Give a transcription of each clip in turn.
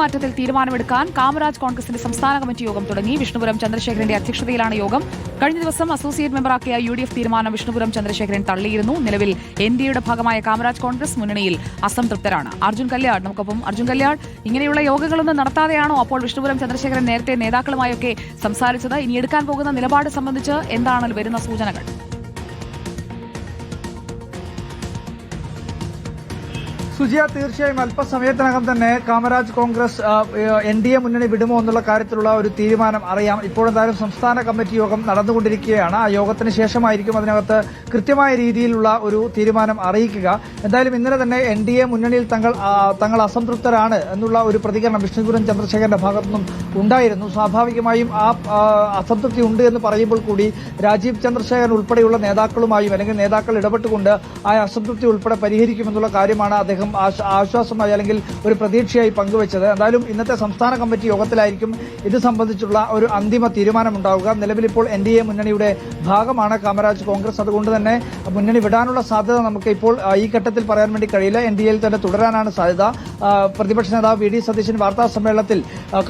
മാറ്റത്തിൽ തീരുമാനമെടുക്കാൻ കാമരാജ് കോൺഗ്രസിന്റെ സംസ്ഥാന കമ്മിറ്റി യോഗം തുടങ്ങി. വിഷ്ണുപുരം ചന്ദ്രശേഖരന്റെ അധ്യക്ഷതയിലാണ് യോഗം. കഴിഞ്ഞ ദിവസം അസോസിയേറ്റ് മെമ്പറാക്കിയ UDF തീരുമാനം വിഷ്ണുപുരം ചന്ദ്രശേഖരൻ തള്ളിയിരുന്നു. നിലവിൽ NDAയുടെ ഭാഗമായ കാമരാജ് കോൺഗ്രസ് മുന്നണിയിൽ അസംതൃപ്തരാണ്. അർജുൻ കല്യാട് നമുക്കൊപ്പം. അർജുൻ കല്യാട്, ഇങ്ങനെയുള്ള യോഗങ്ങളൊന്നും നടത്താതെയാണോ അപ്പോൾ വിഷ്ണുപുരം ചന്ദ്രശേഖരൻ നേരത്തെ നേതാക്കളുമായൊക്കെ സംസാരിച്ചത്? ഇനി എടുക്കാൻ പോകുന്ന നിലപാട് സംബന്ധിച്ച് എന്താണ് വരുന്ന സൂചനകൾ? സുജിയ, തീർച്ചയായും അല്പസമയത്തിനകം തന്നെ കാമരാജ് കോൺഗ്രസ് NDA മുന്നണി വിടുമോ എന്നുള്ള കാര്യത്തിലുള്ള ഒരു തീരുമാനം അറിയാം. ഇപ്പോഴെന്തായാലും സംസ്ഥാന കമ്മിറ്റി യോഗം നടന്നുകൊണ്ടിരിക്കുകയാണ്. ആ യോഗത്തിന് ശേഷമായിരിക്കും അതിനകത്ത് കൃത്യമായ രീതിയിലുള്ള ഒരു തീരുമാനം അറിയിക്കുക. എന്തായാലും ഇന്നലെ തന്നെ NDA മുന്നണിയിൽ തങ്ങൾ അസംതൃപ്തരാണ് എന്നുള്ള ഒരു പ്രതികരണം വിഷ്ണുപുരം ചന്ദ്രശേഖരന്റെ ഭാഗത്തുനിന്നും ഉണ്ടായിരുന്നു. സ്വാഭാവികമായും ആ അസംതൃപ്തി ഉണ്ട് എന്ന് പറയുമ്പോൾ കൂടി രാജീവ് ചന്ദ്രശേഖരൻ ഉൾപ്പെടെയുള്ള നേതാക്കളുമായും അല്ലെങ്കിൽ നേതാക്കൾ ഇടപെട്ടുകൊണ്ട് ആ അസംതൃപ്തി ഉൾപ്പെടെ പരിഹരിക്കുമെന്നുള്ള കാര്യമാണ് അദ്ദേഹം ആശ്വാസമായി അല്ലെങ്കിൽ ഒരു പ്രതീക്ഷയായി പങ്കുവച്ചത്. എന്തായാലും ഇന്നത്തെ സംസ്ഥാന കമ്മിറ്റി യോഗത്തിലായിരിക്കും ഇത് സംബന്ധിച്ചുള്ള ഒരു അന്തിമ തീരുമാനമുണ്ടാവുക. നിലവിലിപ്പോൾ NDA മുന്നണിയുടെ ഭാഗമാണ് കാമരാജ് കോൺഗ്രസ്. അതുകൊണ്ട് തന്നെ മുന്നണി വിടാനുള്ള സാധ്യത നമുക്ക് ഇപ്പോൾ ഈ ഘട്ടത്തിൽ പറയാൻ വേണ്ടി കഴിയില്ല. NDAയിൽ തന്നെ തുടരാനാണ് സാധ്യത. പ്രതിപക്ഷ നേതാവ് VD സതീശൻ വാർത്താ സമ്മേളനത്തിൽ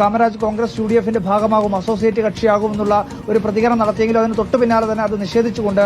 കാമരാജ് കോൺഗ്രസ് UDFന്റെ ഭാഗമാകും, അസോസിയേറ്റ് കക്ഷിയാകും എന്നുള്ള ഒരു പ്രതികരണം നടത്തിയെങ്കിലും അതിന് തൊട്ടു പിന്നാലെ തന്നെ അത് നിഷേധിച്ചുകൊണ്ട്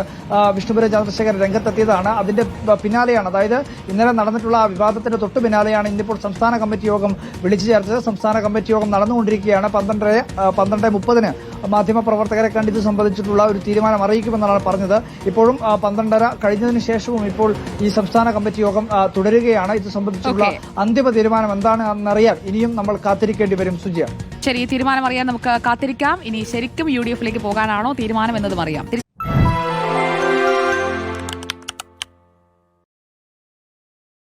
വിഷ്ണുപുരം ചന്ദ്രശേഖരൻ രംഗത്തെത്തിയതാണ്. അതിന്റെ പിന്നാലെയാണ്, അതായത് ഇന്നലെ നടന്നിട്ടുള്ള വിവാദത്തിന്റെ തൊട്ടു പിന്നാലെയാണ് ഇന്നിപ്പോൾ സംസ്ഥാന കമ്മിറ്റി യോഗം വിളിച്ചു ചേർത്തത്. സംസ്ഥാന കമ്മിറ്റി യോഗം നടന്നുകൊണ്ടിരിക്കുകയാണ്. 12:30 മാധ്യമപ്രവർത്തകരെ കണ്ട് ഇത് സംബന്ധിച്ചിട്ടുള്ള ഒരു തീരുമാനം അറിയിക്കുമെന്നാണ് പറഞ്ഞത്. ഇപ്പോഴും 12:30 കഴിഞ്ഞതിന് ശേഷവും ഇപ്പോൾ ഈ സംസ്ഥാന കമ്മിറ്റി യോഗം തുടരുകയാണ്. ഇത് സംബന്ധിച്ചുള്ള അന്തിമ തീരുമാനം എന്താണെന്നറിയാൻ ഇനിയും നമ്മൾ കാത്തിരിക്കേണ്ടി വരും. സുജിയ, ശരി, തീരുമാനം അറിയാൻ നമുക്ക് കാത്തിരിക്കാം. ഇനി ശരിക്കും UDFിലേക്ക് പോകാനാണോ തീരുമാനം എന്നതും അറിയാം.